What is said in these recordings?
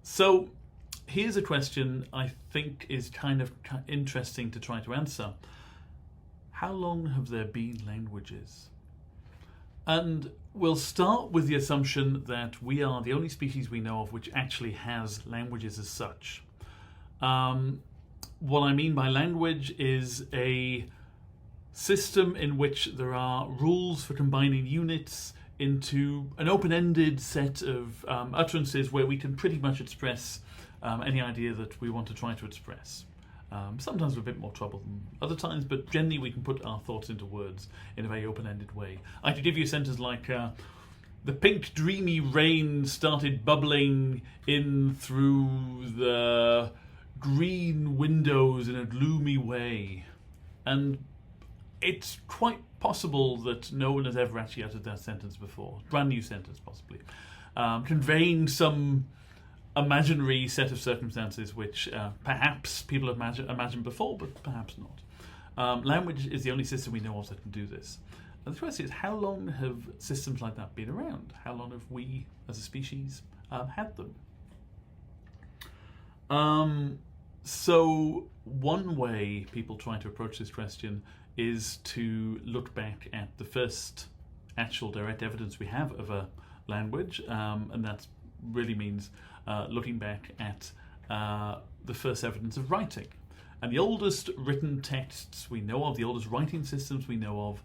So here's a question I think is kind of interesting to try to answer. How long have there been languages? And we'll start with the assumption that we are the only species we know of which actually has languages as such. What I mean by language is a system in which there are rules for combining units into an open-ended set of utterances where we can pretty much express any idea that we want to try to express. Sometimes with a bit more trouble than other times, but generally we can put our thoughts into words in a very open-ended way. I could give you a sentence like, the pink dreamy rain started bubbling in through the green windows in a gloomy way. And it's quite possible that no one has ever actually uttered that sentence before. Brand new sentence, possibly. Conveying some imaginary set of circumstances which perhaps people have imagined before, but perhaps not. Language is the only system we know of that can do this. And the question is, how long have systems like that been around? How long have we, as a species, had them? So one way people try to approach this question is to look back at the first actual direct evidence we have of a language, and that really means looking back at the first evidence of writing. And the oldest written texts we know of, the oldest writing systems we know of,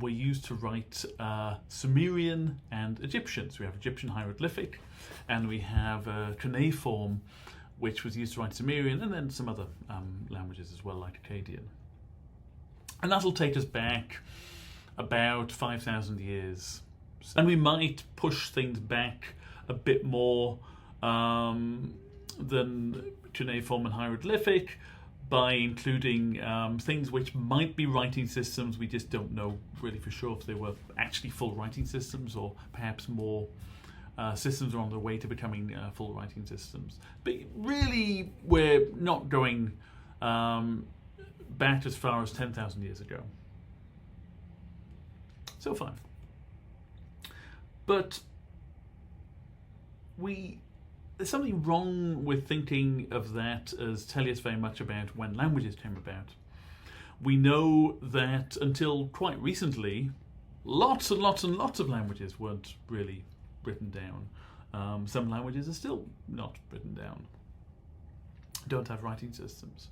were used to write Sumerian and Egyptian. So we have Egyptian hieroglyphic, and we have cuneiform, which was used to write Sumerian, and then some other languages as well, like Akkadian. And that'll take us back about 5,000 years. And we might push things back a bit more than cuneiform and hieroglyphic by including things which might be writing systems. We just don't know really for sure if they were actually full writing systems, or perhaps more systems are on their way to becoming full writing systems. But really, we're not going back as far as 10,000 years ago. So far. But there's something wrong with thinking of that as telling us very much about when languages came about. We know that until quite recently, lots and lots and lots of languages weren't really written down. Some languages are still not written down, don't have writing systems.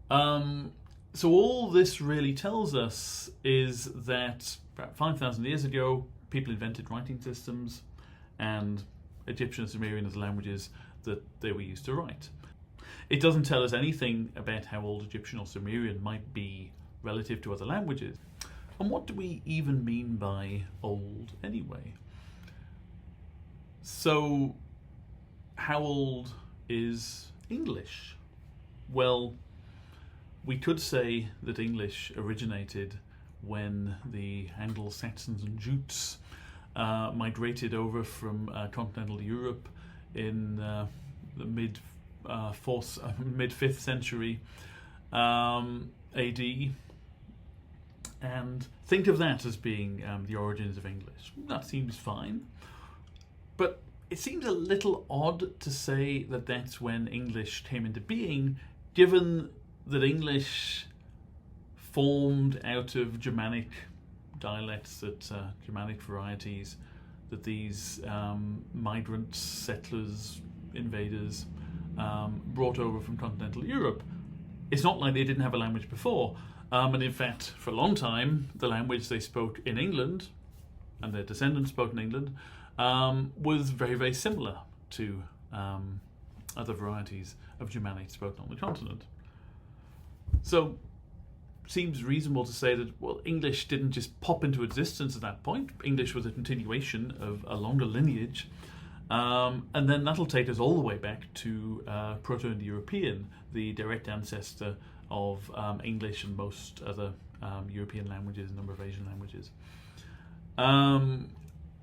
So all this really tells us is that about 5,000 years ago, people invented writing systems, and Egyptian and Sumerian as languages that they were used to write. It doesn't tell us anything about how old Egyptian or Sumerian might be relative to other languages. And what do we even mean by old anyway? So, how old is English? Well, we could say that English originated when the Anglo-Saxons and Jutes migrated over from continental Europe in the mid 5th century AD, and think of that as being the origins of English. That seems fine, but it seems a little odd to say that that's when English came into being, given that English formed out of Germanic dialects, that Germanic varieties, that these migrants, settlers, invaders brought over from continental Europe. It's not like they didn't have a language before, and in fact, for a long time, the language they spoke in England, and their descendants spoke in England, was very, very similar to other varieties of Germanic spoken on the continent. So, seems reasonable to say that, well, English didn't just pop into existence at that point. English was a continuation of a longer lineage, and then that'll take us all the way back to Proto-Indo-European, the direct ancestor of English and most other European languages, a number of Asian languages.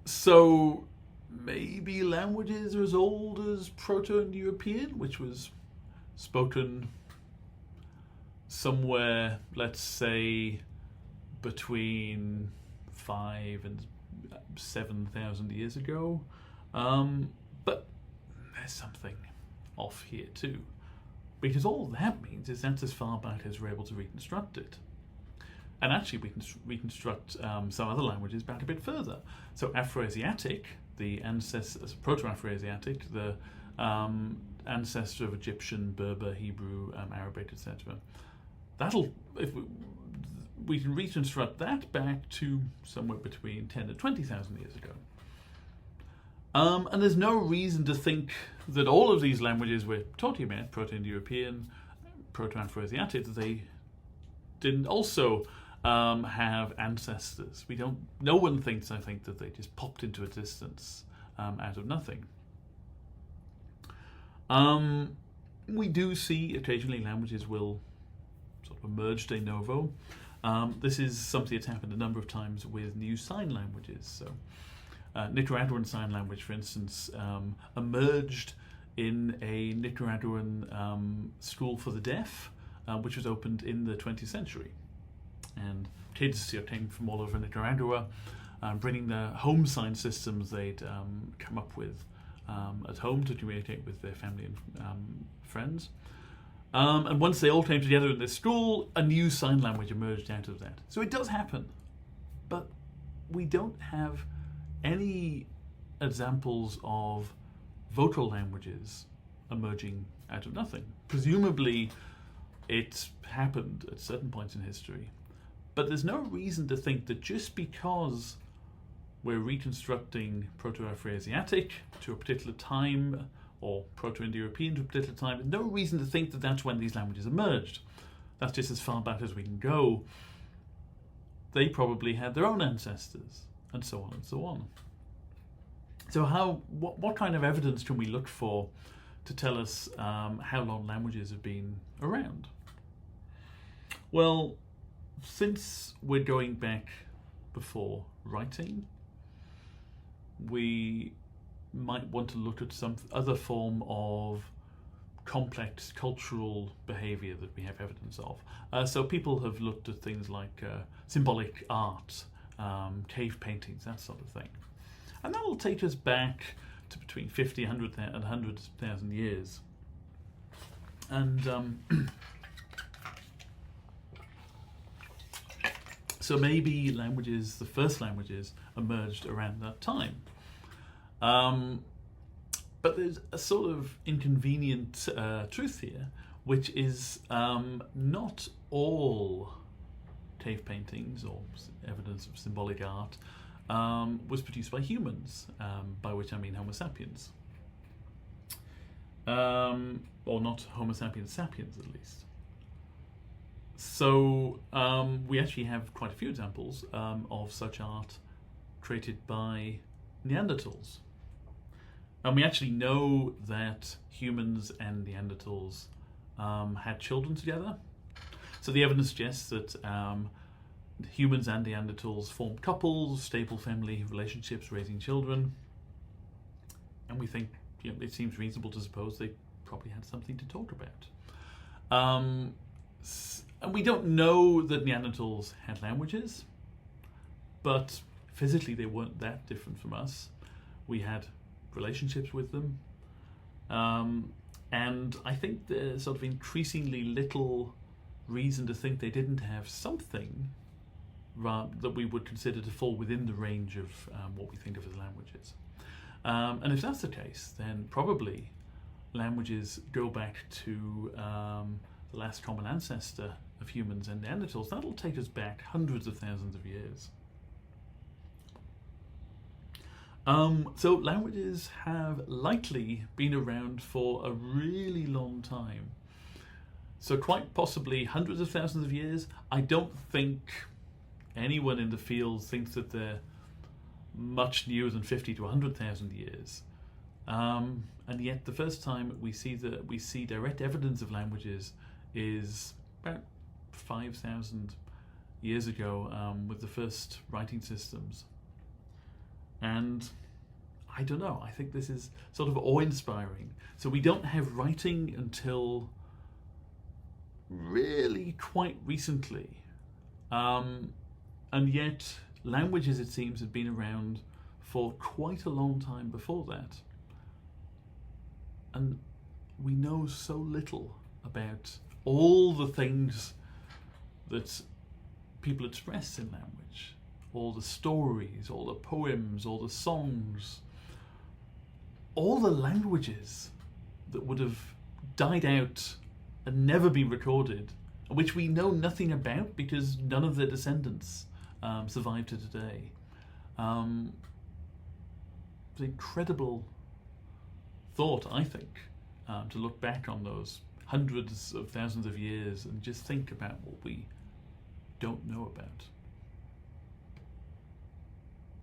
So maybe languages are as old as Proto-Indo-European, which was spoken somewhere, let's say, between 5,000 and 7,000 years ago. But there's something off here too. Because all that means is that's as far back as we're able to reconstruct it. And actually we can reconstruct some other languages back a bit further. So Afroasiatic, the Proto-Afroasiatic, the ancestor of Egyptian, Berber, Hebrew, Arabic, etc. We can reconstruct that back to somewhere between 10 and 20,000 years ago. And there's no reason to think that all of these languages we're talking about, Proto-Indo-European, Proto-Afroasiatic, that they didn't also have ancestors. No one thinks, I think, that they just popped into existence out of nothing. We do see occasionally languages will sort of emerge de novo. This is something that's happened a number of times with new sign languages. So Nicaraguan Sign Language, for instance, emerged in a Nicaraguan school for the deaf, which was opened in the 20th century. And kids came from all over Nicaragua, bringing their home sign systems they'd come up with at home to communicate with their family and friends. And once they all came together in this school, a new sign language emerged out of that. So it does happen, but we don't have any examples of vocal languages emerging out of nothing. Presumably it happened at certain points in history, but there's no reason to think that just because we're reconstructing Proto-Afroasiatic to a particular time, or Proto-Indo-European to a particular time, there's no reason to think that that's when these languages emerged. That's just as far back as we can go. They probably had their own ancestors, and so on and so on. So what kind of evidence can we look for to tell us how long languages have been around? Well, since we're going back before writing, we might want to look at some other form of complex cultural behavior that we have evidence of. So people have looked at things like symbolic art, cave paintings, that sort of thing. And that will take us back to between 50, 100, and 100,000 years. And so maybe the first languages emerged around that time. But there's a sort of inconvenient truth here, which is not all cave paintings or evidence of symbolic art was produced by humans, by which I mean Homo sapiens. Or not Homo sapiens sapiens, at least. So we actually have quite a few examples of such art created by Neanderthals. And we actually know that humans and Neanderthals had children together. So the evidence suggests that humans and Neanderthals formed couples, stable family relationships, raising children. And we think it seems reasonable to suppose they probably had something to talk about. And we don't know that Neanderthals had languages, but physically they weren't that different from us. We had relationships with them. And I think there's sort of increasingly little reason to think they didn't have something that we would consider to fall within the range of what we think of as languages. And if that's the case, then probably languages go back to the last common ancestor of humans and Neanderthals. That'll take us back hundreds of thousands of years. So languages have likely been around for a really long time. So quite possibly hundreds of thousands of years. I don't think anyone in the field thinks that they're much newer than 50 to 100,000 years. And yet the first time we see direct evidence of languages is about 5,000 years ago with the first writing systems. And I don't know, I think this is sort of awe-inspiring. So we don't have writing until really quite recently. And yet languages, it seems, had been around for quite a long time before that. And we know so little about all the things that people express in language, all the stories, all the poems, all the songs, all the languages that would have died out and never be recorded, which we know nothing about because none of their descendants survive to today. It's an incredible thought, I think, to look back on those hundreds of thousands of years and just think about what we don't know about.